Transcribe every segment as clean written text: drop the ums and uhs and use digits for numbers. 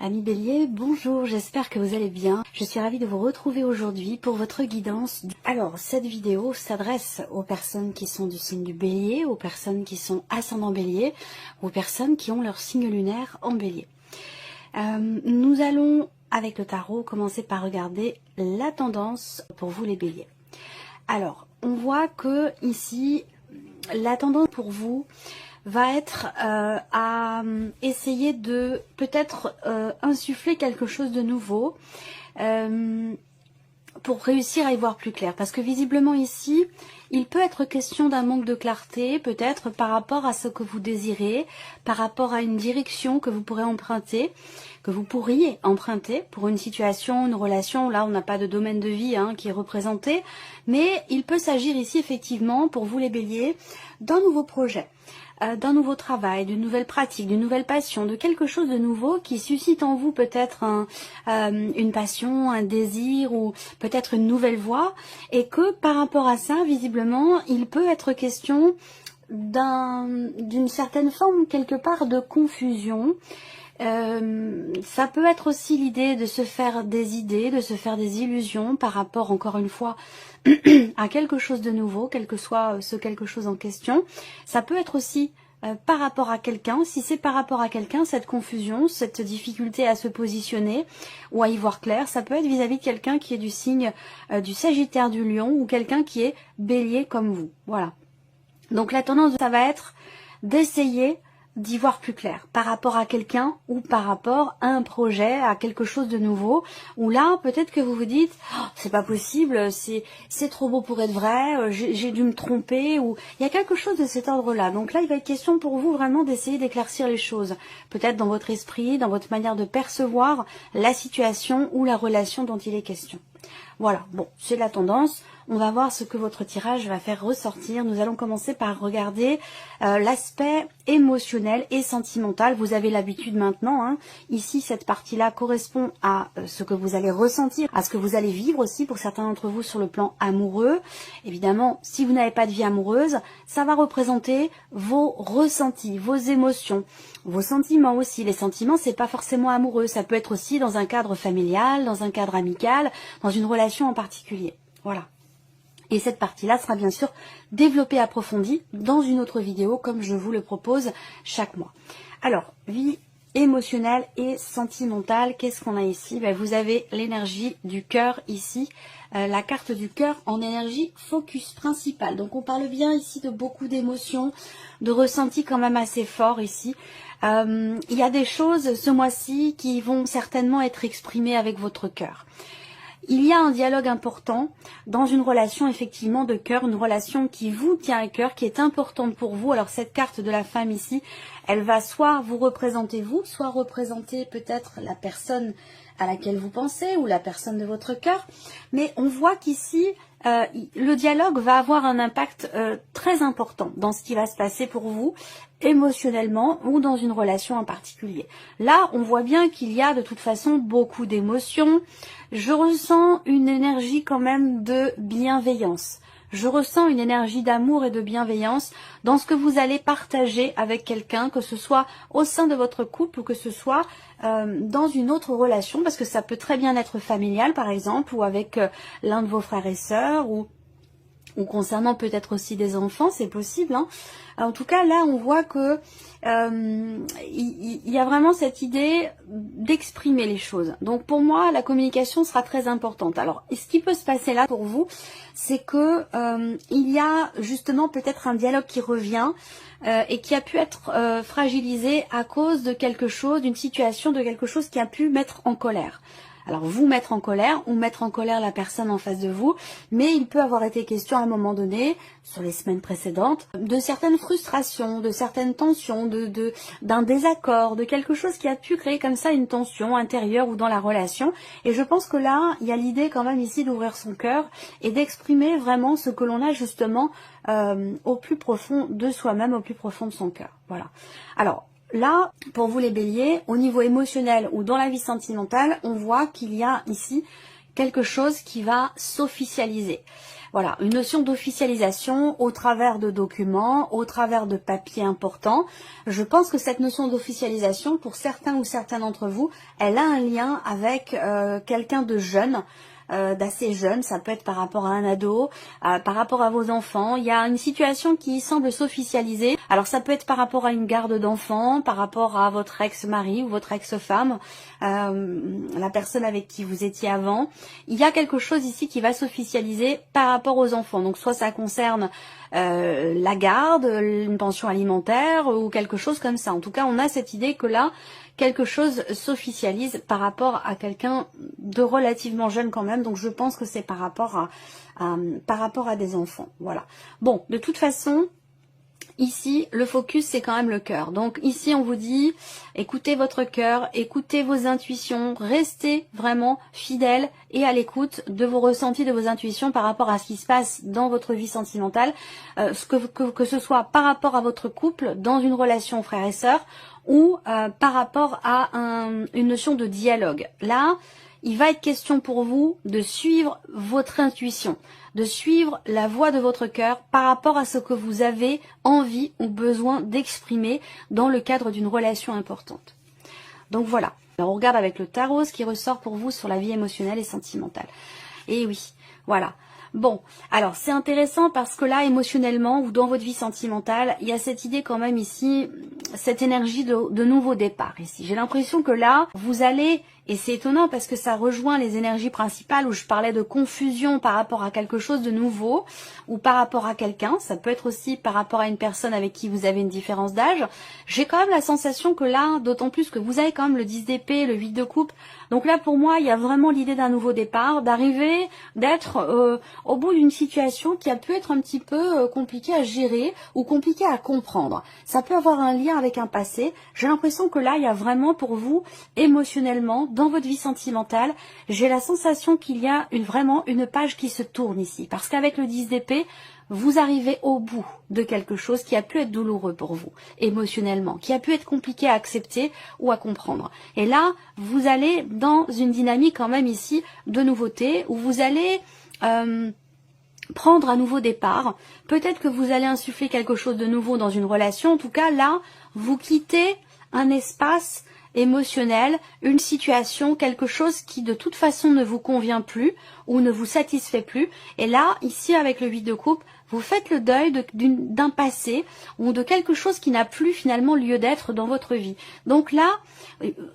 Amis Bélier, bonjour, j'espère que vous allez bien. Je suis ravie de vous retrouver aujourd'hui pour votre guidance. Alors, cette vidéo s'adresse aux personnes qui sont du signe du Bélier, aux personnes qui sont ascendant Bélier, aux personnes qui ont leur signe lunaire en Bélier. Nous allons, avec le tarot, commencer par regarder la tendance pour vous les Béliers. Alors, on voit que ici, la tendance pour vous va être à essayer de peut-être insuffler quelque chose de nouveau pour réussir à y voir plus clair. Parce que visiblement ici, il peut être question d'un manque de clarté, peut-être par rapport à ce que vous désirez, par rapport à une direction que vous pourrez emprunter, que vous pourriez emprunter pour une situation, une relation. Là, on n'a pas de domaine de vie qui est représenté, mais il peut s'agir ici effectivement, pour vous les Béliers, d'un nouveau projet, d'un nouveau travail, d'une nouvelle pratique, d'une nouvelle passion, de quelque chose de nouveau qui suscite en vous peut-être une passion, un désir ou peut-être une nouvelle voie, et que par rapport à ça, visiblement, il peut être question d'une certaine forme, quelque part, de confusion. Ça peut être aussi l'idée de se faire des idées, de se faire des illusions par rapport, encore une fois, à quelque chose de nouveau, quel que soit ce quelque chose en question. Ça peut être aussi par rapport à quelqu'un. Si c'est par rapport à quelqu'un, cette confusion, cette difficulté à se positionner ou à y voir clair, ça peut être vis-à-vis de quelqu'un qui est du signe du Sagittaire, du Lion, ou quelqu'un qui est Bélier comme vous. Voilà. Donc la tendance, ça va être d'essayer d'y voir plus clair par rapport à quelqu'un ou par rapport à un projet, à quelque chose de nouveau, où là peut-être que vous vous dites oh, c'est pas possible, c'est trop beau pour être vrai, j'ai dû me tromper, ou il y a quelque chose de cet ordre-là. Donc là il va être question pour vous vraiment d'essayer d'éclaircir les choses, peut-être dans votre esprit, dans votre manière de percevoir la situation ou la relation dont il est question. Voilà, bon, c'est la tendance. On va voir ce que votre tirage va faire ressortir. Nous allons commencer par regarder l'aspect émotionnel et sentimental. Vous avez l'habitude maintenant. Ici, cette partie-là correspond à ce que vous allez ressentir, à ce que vous allez vivre aussi pour certains d'entre vous sur le plan amoureux. Évidemment, si vous n'avez pas de vie amoureuse, ça va représenter vos ressentis, vos émotions, vos sentiments aussi. Les sentiments, c'est pas forcément amoureux. Ça peut être aussi dans un cadre familial, dans un cadre amical, dans une relation en particulier. Voilà. Et cette partie-là sera bien sûr développée, approfondie dans une autre vidéo comme je vous le propose chaque mois. Alors, vie émotionnelle et sentimentale, qu'est-ce qu'on a ici? Vous avez l'énergie du cœur ici, la carte du cœur en énergie focus principale. Donc on parle bien ici de beaucoup d'émotions, de ressentis quand même assez forts ici. Il y a des choses ce mois-ci qui vont certainement être exprimées avec votre cœur. Il y a un dialogue important dans une relation effectivement de cœur, une relation qui vous tient à cœur, qui est importante pour vous. Alors cette carte de la femme ici, elle va soit vous représenter vous, soit représenter peut-être la personne à laquelle vous pensez ou la personne de votre cœur. Mais on voit qu'ici, le dialogue va avoir un impact très important dans ce qui va se passer pour vous émotionnellement ou dans une relation en particulier. Là, on voit bien qu'il y a de toute façon beaucoup d'émotions. Je ressens une énergie quand même de bienveillance. Je ressens une énergie d'amour et de bienveillance dans ce que vous allez partager avec quelqu'un, que ce soit au sein de votre couple ou que ce soit dans une autre relation, parce que ça peut très bien être familial par exemple, ou avec l'un de vos frères et sœurs, ou concernant peut-être aussi des enfants, c'est possible. En tout cas, là, on voit que il y a vraiment cette idée d'exprimer les choses. Donc, pour moi, la communication sera très importante. Alors, ce qui peut se passer là pour vous, c'est que il y a justement peut-être un dialogue qui revient et qui a pu être fragilisé à cause de quelque chose, d'une situation, de quelque chose qui a pu mettre en colère. Alors vous mettre en colère ou mettre en colère la personne en face de vous, mais il peut avoir été question à un moment donné, sur les semaines précédentes, de certaines frustrations, de certaines tensions, d'un désaccord, de quelque chose qui a pu créer comme ça une tension intérieure ou dans la relation. Et je pense que là, il y a l'idée quand même ici d'ouvrir son cœur et d'exprimer vraiment ce que l'on a justement au plus profond de soi-même, au plus profond de son cœur. Voilà. Alors, là, pour vous les béliers, au niveau émotionnel ou dans la vie sentimentale, on voit qu'il y a ici quelque chose qui va s'officialiser. Voilà, une notion d'officialisation au travers de documents, au travers de papiers importants. Je pense que cette notion d'officialisation, pour certains ou certaines d'entre vous, elle a un lien avec quelqu'un de jeune, d'assez jeune. Ça peut être par rapport à un ado, par rapport à vos enfants. Il y a une situation qui semble s'officialiser. Alors ça peut être par rapport à une garde d'enfants, par rapport à votre ex-mari ou votre ex-femme, la personne avec qui vous étiez avant. Il y a quelque chose ici qui va s'officialiser par rapport aux enfants. Donc soit ça concerne la garde, une pension alimentaire ou quelque chose comme ça. En tout cas, on a cette idée que là, quelque chose s'officialise par rapport à quelqu'un de relativement jeune quand même. Donc je pense que c'est par rapport à des enfants. Voilà. Bon, de toute façon, ici, le focus, c'est quand même le cœur. Donc ici, on vous dit, écoutez votre cœur, écoutez vos intuitions, restez vraiment fidèle et à l'écoute de vos ressentis, de vos intuitions par rapport à ce qui se passe dans votre vie sentimentale, que ce soit par rapport à votre couple, dans une relation frère et sœur, ou par rapport à une notion de dialogue. Là, il va être question pour vous de suivre votre intuition, de suivre la voix de votre cœur par rapport à ce que vous avez envie ou besoin d'exprimer dans le cadre d'une relation importante. Donc voilà, alors on regarde avec le tarot ce qui ressort pour vous sur la vie émotionnelle et sentimentale. Et oui, voilà. Bon, alors c'est intéressant parce que là, émotionnellement ou dans votre vie sentimentale, il y a cette idée quand même ici, cette énergie de nouveau départ ici. J'ai l'impression que là, vous allez, et c'est étonnant parce que ça rejoint les énergies principales où je parlais de confusion par rapport à quelque chose de nouveau ou par rapport à quelqu'un. Ça peut être aussi par rapport à une personne avec qui vous avez une différence d'âge. J'ai quand même la sensation que là, d'autant plus que vous avez quand même le 10 d'épée, le 8 de coupe. Donc là, pour moi, il y a vraiment l'idée d'un nouveau départ, d'arriver, d'être au bout d'une situation qui a pu être un petit peu compliquée à gérer ou compliquée à comprendre. Ça peut avoir un lien avec un passé. J'ai l'impression que là, il y a vraiment pour vous, émotionnellement, dans votre vie sentimentale, j'ai la sensation qu'il y a vraiment une page qui se tourne ici. Parce qu'avec le 10 d'épée, vous arrivez au bout de quelque chose qui a pu être douloureux pour vous, émotionnellement, qui a pu être compliqué à accepter ou à comprendre. Et là, vous allez dans une dynamique quand même ici de nouveauté, où vous allez prendre un nouveau départ. Peut-être que vous allez insuffler quelque chose de nouveau dans une relation. En tout cas, là, vous quittez un espace émotionnel, une situation, quelque chose qui de toute façon ne vous convient plus ou ne vous satisfait plus. Et là, ici avec le 8 de coupe, vous faites le deuil d'un passé ou de quelque chose qui n'a plus finalement lieu d'être dans votre vie. Donc là,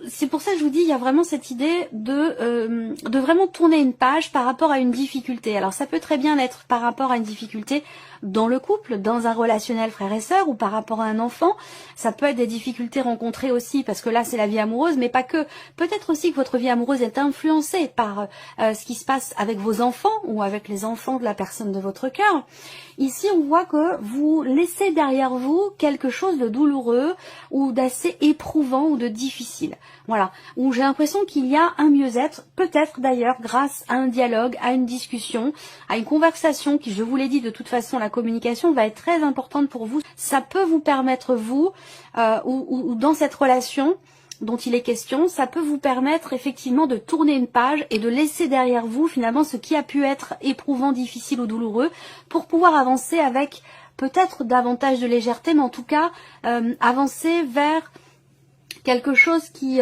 c'est pour ça que je vous dis, il y a vraiment cette idée de vraiment tourner une page par rapport à une difficulté. Alors ça peut très bien être par rapport à une difficulté dans le couple, dans un relationnel frère et sœur ou par rapport à un enfant. Ça peut être des difficultés rencontrées aussi parce que là c'est la vie amoureuse, mais pas que. Peut-être aussi que votre vie amoureuse est influencée par ce qui se passe avec vos enfants ou avec les enfants de la personne de votre cœur. Ici, on voit que vous laissez derrière vous quelque chose de douloureux ou d'assez éprouvant ou de difficile. Voilà, où j'ai l'impression qu'il y a un mieux-être, peut-être d'ailleurs grâce à un dialogue, à une discussion, à une conversation qui, je vous l'ai dit, de toute façon, la communication va être très importante pour vous. Ça peut vous permettre, vous, ou dans cette relation dont il est question, ça peut vous permettre effectivement de tourner une page et de laisser derrière vous finalement ce qui a pu être éprouvant, difficile ou douloureux pour pouvoir avancer avec peut-être davantage de légèreté, mais en tout cas avancer vers quelque chose qui...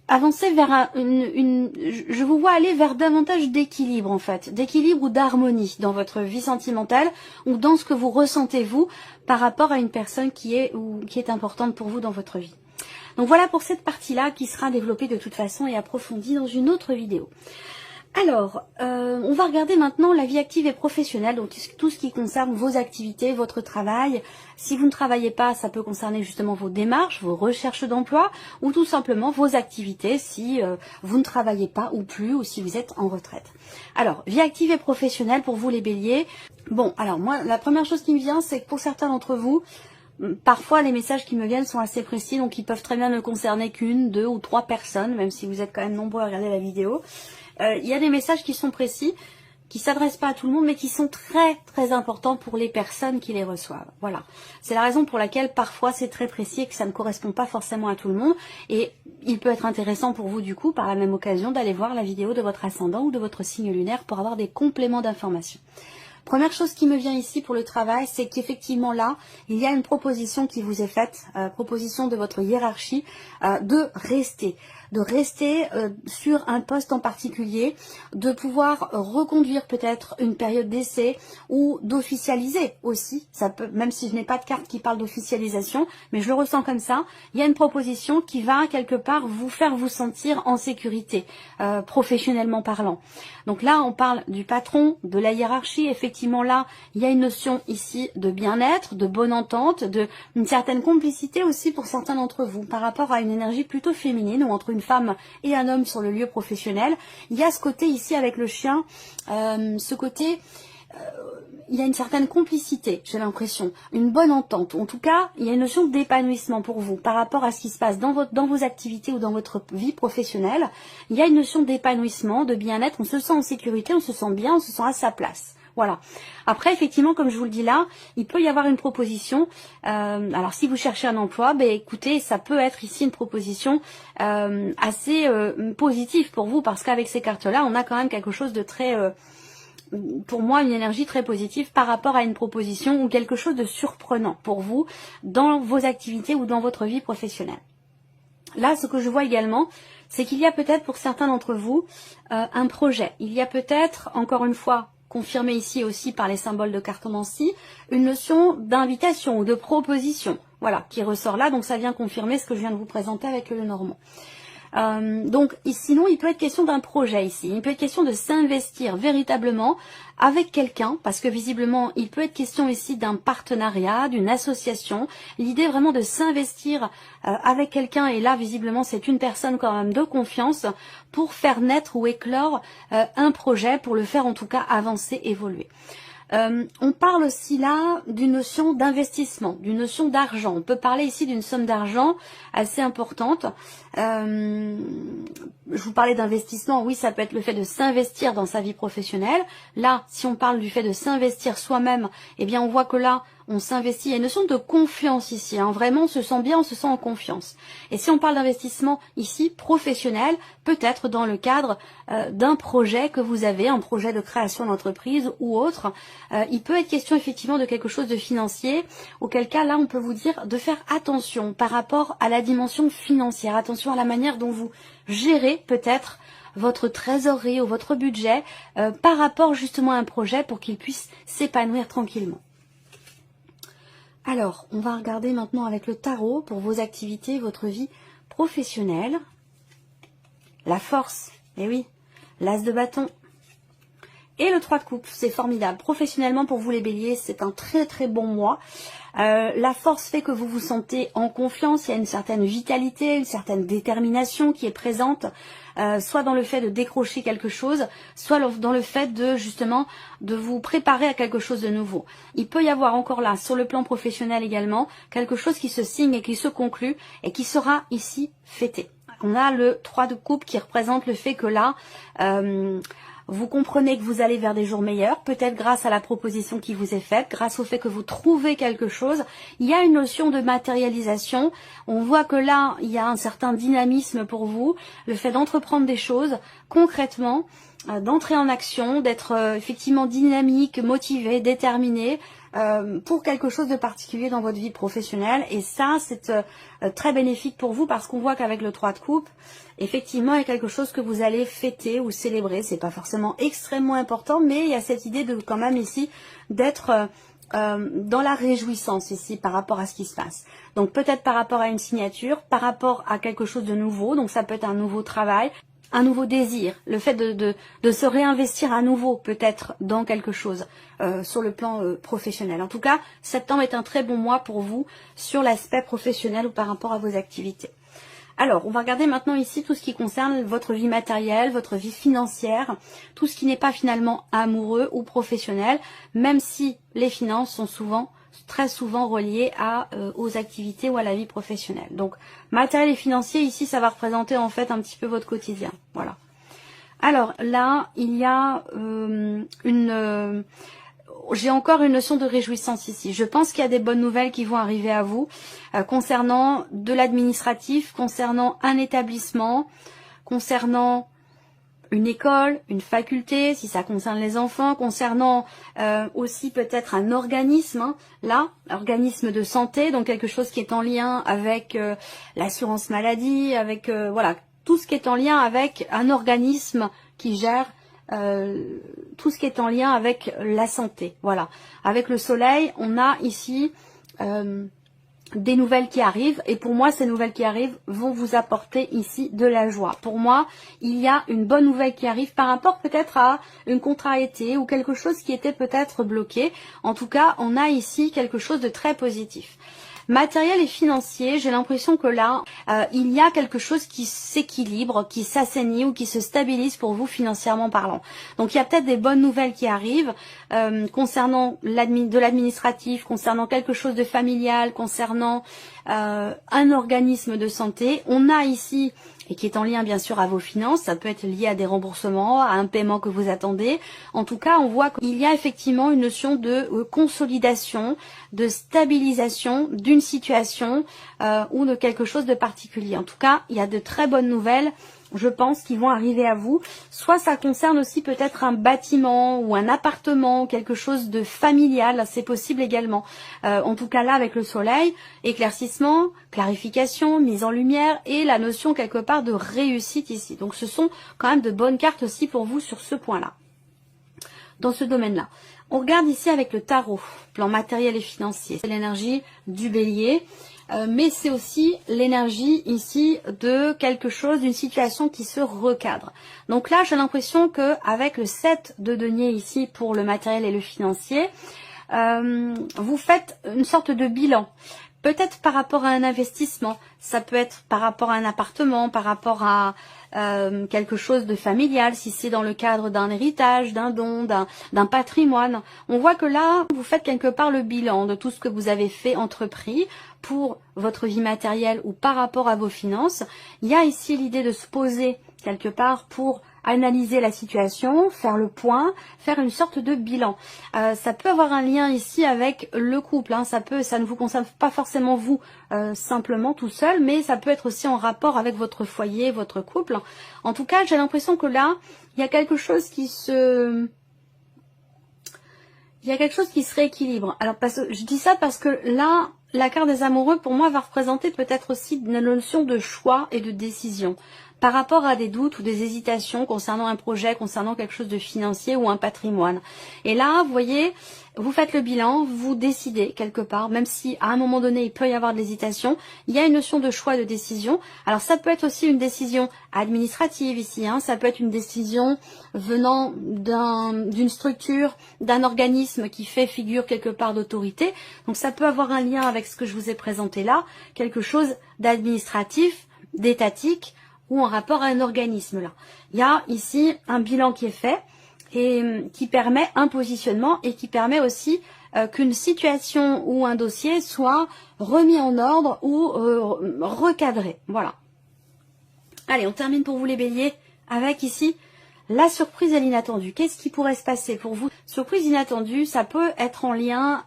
avancer vers je vous vois aller vers davantage d'équilibre en fait, d'équilibre ou d'harmonie dans votre vie sentimentale ou dans ce que vous ressentez vous par rapport à une personne qui est importante pour vous dans votre vie. Donc voilà pour cette partie-là qui sera développée de toute façon et approfondie dans une autre vidéo. Alors, on va regarder maintenant la vie active et professionnelle, donc tout ce qui concerne vos activités, votre travail. Si vous ne travaillez pas, ça peut concerner justement vos démarches, vos recherches d'emploi, ou tout simplement vos activités si vous ne travaillez pas ou plus, ou si vous êtes en retraite. Alors, vie active et professionnelle pour vous les béliers. Bon, alors moi, la première chose qui me vient, c'est que pour certains d'entre vous, parfois les messages qui me viennent sont assez précis, donc ils peuvent très bien ne concerner qu'une, 2 ou 3 personnes, même si vous êtes quand même nombreux à regarder la vidéo. Il y a des messages qui sont précis, qui s'adressent pas à tout le monde, mais qui sont très très importants pour les personnes qui les reçoivent. Voilà. C'est la raison pour laquelle parfois c'est très précis et que ça ne correspond pas forcément à tout le monde. Et il peut être intéressant pour vous du coup, par la même occasion, d'aller voir la vidéo de votre ascendant ou de votre signe lunaire pour avoir des compléments d'informations. Première chose qui me vient ici pour le travail, c'est qu'effectivement là, il y a une proposition qui vous est faite, proposition de votre hiérarchie, de rester sur un poste en particulier, de pouvoir reconduire peut-être une période d'essai ou d'officialiser aussi. Ça peut, même si je n'ai pas de carte qui parle d'officialisation, mais je le ressens comme ça. Il y a une proposition qui va quelque part vous faire vous sentir en sécurité, professionnellement parlant. Donc là, on parle du patron, de la hiérarchie. Effectivement, là, il y a une notion ici de bien-être, de bonne entente, une certaine complicité aussi pour certains d'entre vous par rapport à une énergie plutôt féminine ou entre une femme et un homme sur le lieu professionnel. Il y a ce côté ici avec le chien, ce côté... il y a une certaine complicité, j'ai l'impression, une bonne entente. En tout cas, il y a une notion d'épanouissement pour vous par rapport à ce qui se passe dans vos activités ou dans votre vie professionnelle. Il y a une notion d'épanouissement, de bien-être. On se sent en sécurité, on se sent bien, on se sent à sa place. Voilà. Après, effectivement, comme je vous le dis là, il peut y avoir une proposition. Alors, si vous cherchez un emploi, ben écoutez, ça peut être ici une proposition assez positive pour vous, parce qu'avec ces cartes-là, on a quand même quelque chose de très... pour moi, une énergie très positive par rapport à une proposition ou quelque chose de surprenant pour vous dans vos activités ou dans votre vie professionnelle. Là, ce que je vois également, c'est qu'il y a peut-être pour certains d'entre vous un projet. Il y a peut-être, encore une fois, confirmé ici aussi par les symboles de cartomancie, une notion d'invitation ou de proposition, voilà, qui ressort là. Donc ça vient confirmer ce que je viens de vous présenter avec le Lenormand. Donc sinon il peut être question d'un projet ici, il peut être question de s'investir véritablement avec quelqu'un, parce que visiblement il peut être question ici d'un partenariat, d'une association, l'idée vraiment de s'investir avec quelqu'un, et là visiblement c'est une personne quand même de confiance pour faire naître ou éclore un projet, pour le faire en tout cas avancer, évoluer. On parle aussi là d'une notion d'investissement, d'une notion d'argent. On peut parler ici d'une somme d'argent assez importante. Je vous parlais d'investissement, oui, ça peut être le fait de s'investir dans sa vie professionnelle. Là, si on parle du fait de s'investir soi-même, eh bien on voit que là, on s'investit. Il y a une notion de confiance ici, hein. Vraiment on se sent bien, on se sent en confiance. Et si on parle d'investissement ici, professionnel, peut-être dans le cadre d'un projet que vous avez, un projet de création d'entreprise ou autre, il peut être question effectivement de quelque chose de financier, auquel cas là on peut vous dire de faire attention par rapport à la dimension financière, attention à la manière dont vous gérez peut-être votre trésorerie ou votre budget par rapport justement à un projet pour qu'il puisse s'épanouir tranquillement. Alors, on va regarder maintenant avec le tarot pour vos activités, votre vie professionnelle. La force, eh oui, l'as de bâton. Et le 3 de coupe, c'est formidable. Professionnellement, pour vous les béliers, c'est un très très bon mois. La force fait que vous vous sentez en confiance, il y a une certaine vitalité, une certaine détermination qui est présente, soit dans le fait de décrocher quelque chose, soit dans le fait de justement de vous préparer à quelque chose de nouveau. Il peut y avoir encore là, sur le plan professionnel également, quelque chose qui se signe et qui se conclut et qui sera ici fêté. On a le 3 de coupe qui représente le fait que là... vous comprenez que vous allez vers des jours meilleurs, peut-être grâce à la proposition qui vous est faite, grâce au fait que vous trouvez quelque chose. Il y a une notion de matérialisation. On voit que là, il y a un certain dynamisme pour vous, le fait d'entreprendre des choses concrètement, d'entrer en action, d'être effectivement dynamique, motivé, déterminé, pour quelque chose de particulier dans votre vie professionnelle. Et ça, c'est très bénéfique pour vous, parce qu'on voit qu'avec le 3 de coupe, effectivement, il y a quelque chose que vous allez fêter ou célébrer. C'est pas forcément extrêmement important, mais il y a cette idée de quand même ici d'être dans la réjouissance ici par rapport à ce qui se passe. Donc peut-être par rapport à une signature, par rapport à quelque chose de nouveau, donc ça peut être un nouveau travail, un nouveau désir, le fait de se réinvestir à nouveau peut-être dans quelque chose sur le plan professionnel. En tout cas, septembre est un très bon mois pour vous sur l'aspect professionnel ou par rapport à vos activités. Alors, on va regarder maintenant ici tout ce qui concerne votre vie matérielle, votre vie financière, tout ce qui n'est pas finalement amoureux ou professionnel, même si les finances sont très souvent reliées aux activités ou à la vie professionnelle. Donc, matériel et financier, ici, ça va représenter en fait un petit peu votre quotidien. Voilà. Alors, là, il y a j'ai encore une notion de réjouissance ici. Je pense qu'il y a des bonnes nouvelles qui vont arriver à vous concernant de l'administratif, concernant un établissement, concernant une école, une faculté, si ça concerne les enfants, concernant aussi peut-être un organisme, hein, là, organisme de santé, donc quelque chose qui est en lien avec l'assurance maladie, avec voilà, tout ce qui est en lien avec un organisme qui gère tout ce qui est en lien avec la santé. Voilà, avec le soleil, on a ici des nouvelles qui arrivent, et pour moi ces nouvelles qui arrivent vont vous apporter ici de la joie. Pour moi, il y a une bonne nouvelle qui arrive par rapport peut-être à une contrariété ou quelque chose qui était peut-être bloqué. En tout cas, on a ici quelque chose de très positif. Matériel et financier, j'ai l'impression que là, il y a quelque chose qui s'équilibre, qui s'assainit ou qui se stabilise pour vous financièrement parlant. Donc il y a peut-être des bonnes nouvelles qui arrivent concernant de l'administratif, concernant quelque chose de familial, concernant un organisme de santé. On a ici, et qui est en lien bien sûr à vos finances, ça peut être lié à des remboursements, à un paiement que vous attendez. En tout cas, on voit qu'il y a effectivement une notion de consolidation, de stabilisation d'une situation ou de quelque chose de particulier. En tout cas, il y a de très bonnes nouvelles, je pense, qui vont arriver à vous. Soit ça concerne aussi peut-être un bâtiment ou un appartement, quelque chose de familial, c'est possible également. En tout cas là, avec le soleil, éclaircissement, clarification, mise en lumière et la notion quelque part de réussite ici. Donc ce sont quand même de bonnes cartes aussi pour vous sur ce point-là, dans ce domaine-là. On regarde ici avec le tarot, plan matériel et financier. C'est l'énergie du bélier. Mais c'est aussi l'énergie ici de quelque chose, d'une situation qui se recadre. Donc là, j'ai l'impression que avec le 7 de denier ici pour le matériel et le financier, vous faites une sorte de bilan. Peut-être par rapport à un investissement, ça peut être par rapport à un appartement, par rapport à quelque chose de familial, si c'est dans le cadre d'un héritage, d'un don, d'un patrimoine. On voit que là, vous faites quelque part le bilan de tout ce que vous avez fait, entrepris, pour votre vie matérielle ou par rapport à vos finances. Il y a ici l'idée de se poser quelque part pour analyser la situation, faire le point, faire une sorte de bilan. Ça peut avoir un lien ici avec le couple, hein. Ça ne vous concerne pas forcément vous simplement tout seul, mais ça peut être aussi en rapport avec votre foyer, votre couple. En tout cas, j'ai l'impression que là, il y a quelque chose qui se rééquilibre. Alors je dis ça parce que là, la carte des amoureux pour moi va représenter peut-être aussi une notion de choix et de décision par rapport à des doutes ou des hésitations concernant un projet, concernant quelque chose de financier ou un patrimoine. Et là, vous voyez, vous faites le bilan, vous décidez quelque part, même si à un moment donné il peut y avoir de l'hésitation, il y a une notion de choix, de décision. Alors ça peut être aussi une décision administrative ici, hein, ça peut être une décision venant d'une structure, d'un organisme qui fait figure quelque part d'autorité. Donc ça peut avoir un lien avec ce que je vous ai présenté là, quelque chose d'administratif, d'étatique, ou en rapport à un organisme là. Il y a ici un bilan qui est fait et qui permet un positionnement et qui permet aussi qu'une situation ou un dossier soit remis en ordre ou recadré. Voilà. Allez, on termine pour vous les béliers avec ici la surprise et l'inattendu. Qu'est-ce qui pourrait se passer pour vous? Surprise inattendue, ça peut être en lien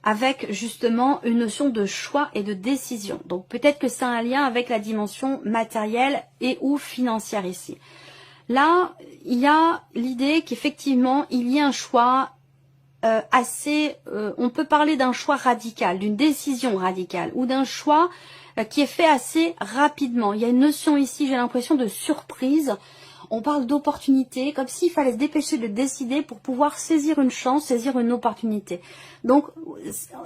avec justement une notion de choix et de décision. Donc peut-être que c'est un lien avec la dimension matérielle et ou financière ici. Là, il y a l'idée qu'effectivement, il y a un choix on peut parler d'un choix radical, d'une décision radicale ou d'un choix qui est fait assez rapidement. Il y a une notion ici, j'ai l'impression, de surprise. On parle d'opportunité, comme s'il fallait se dépêcher de décider pour pouvoir saisir une chance, saisir une opportunité. Donc,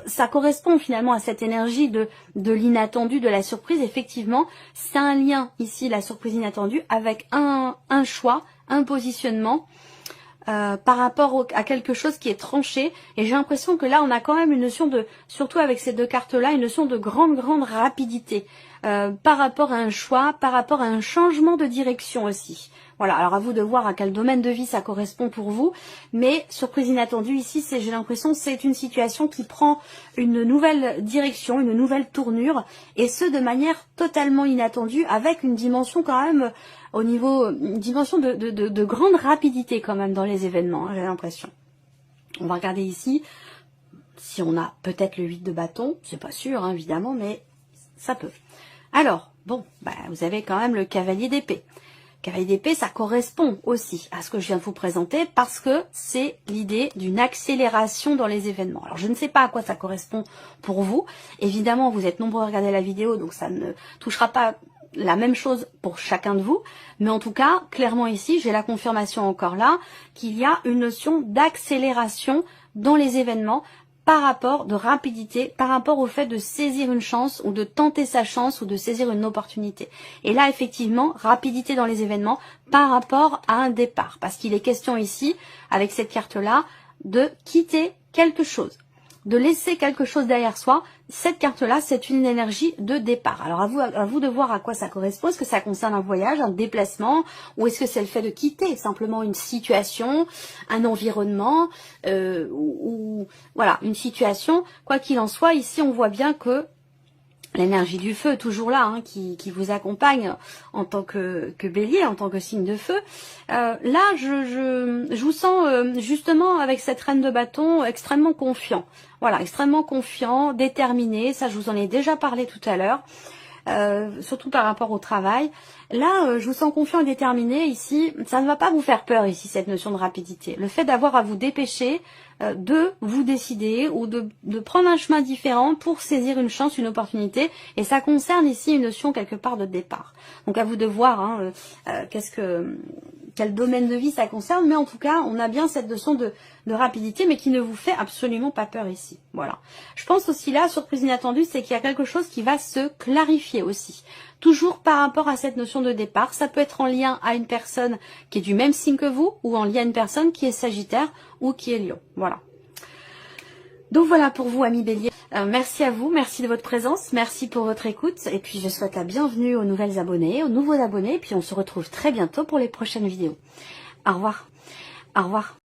ça correspond finalement à cette énergie de l'inattendu, de la surprise. Effectivement, c'est un lien ici, la surprise inattendue, avec un choix, un positionnement par rapport à quelque chose qui est tranché. Et j'ai l'impression que là, on a quand même une notion de, surtout avec ces deux cartes-là, une notion de grande rapidité par rapport à un choix, par rapport à un changement de direction aussi. Voilà, alors à vous de voir à quel domaine de vie ça correspond pour vous. Mais surprise inattendue ici, j'ai l'impression que c'est une situation qui prend une nouvelle direction, une nouvelle tournure. Et ce, de manière totalement inattendue, avec une dimension quand même, au niveau, une dimension de grande rapidité quand même dans les événements, hein, j'ai l'impression. On va regarder ici, si on a peut-être le 8 de bâton, c'est pas sûr hein, évidemment, mais ça peut. Alors, bon, bah, vous avez quand même le cavalier d'épée. Cavalier d'épée, ça correspond aussi à ce que je viens de vous présenter parce que c'est l'idée d'une accélération dans les événements. Alors je ne sais pas à quoi ça correspond pour vous. Évidemment, vous êtes nombreux à regarder la vidéo, donc ça ne touchera pas la même chose pour chacun de vous. Mais en tout cas, clairement ici, j'ai la confirmation encore là qu'il y a une notion d'accélération dans les événements par rapport de rapidité, par rapport au fait de saisir une chance ou de tenter sa chance ou de saisir une opportunité. Et là, effectivement, rapidité dans les événements par rapport à un départ. Parce qu'il est question ici, avec cette carte-là, de quitter quelque chose, de laisser quelque chose derrière soi. Cette carte-là, c'est une énergie de départ. Alors à vous de voir à quoi ça correspond. Est-ce que ça concerne un voyage, un déplacement, ou est-ce que c'est le fait de quitter simplement une situation, un environnement, ou voilà, une situation. Quoi qu'il en soit, ici on voit bien que l'énergie du feu, toujours là, hein, qui vous accompagne en tant que bélier, en tant que signe de feu. Là, je vous sens justement avec cette reine de bâton extrêmement confiant. Voilà, extrêmement confiant, déterminé. Ça, je vous en ai déjà parlé tout à l'heure. Surtout par rapport au travail. Là, je vous sens confiant et déterminé ici. Ça ne va pas vous faire peur ici, cette notion de rapidité. Le fait d'avoir à vous dépêcher de vous décider ou de prendre un chemin différent pour saisir une chance, une opportunité. Et ça concerne ici une notion quelque part de départ. Donc à vous de voir hein, quel domaine de vie ça concerne. Mais en tout cas, on a bien cette notion de rapidité, mais qui ne vous fait absolument pas peur ici. Voilà. Je pense aussi là, surprise inattendue, c'est qu'il y a quelque chose qui va se clarifier aussi. Toujours par rapport à cette notion de départ. Ça peut être en lien à une personne qui est du même signe que vous, ou en lien à une personne qui est Sagittaire ou qui est Lion. Voilà. Donc voilà pour vous, amis Bélier. Merci à vous, merci de votre présence, merci pour votre écoute. Et puis je souhaite la bienvenue aux nouvelles abonnés, aux nouveaux abonnés. Et puis on se retrouve très bientôt pour les prochaines vidéos. Au revoir. Au revoir.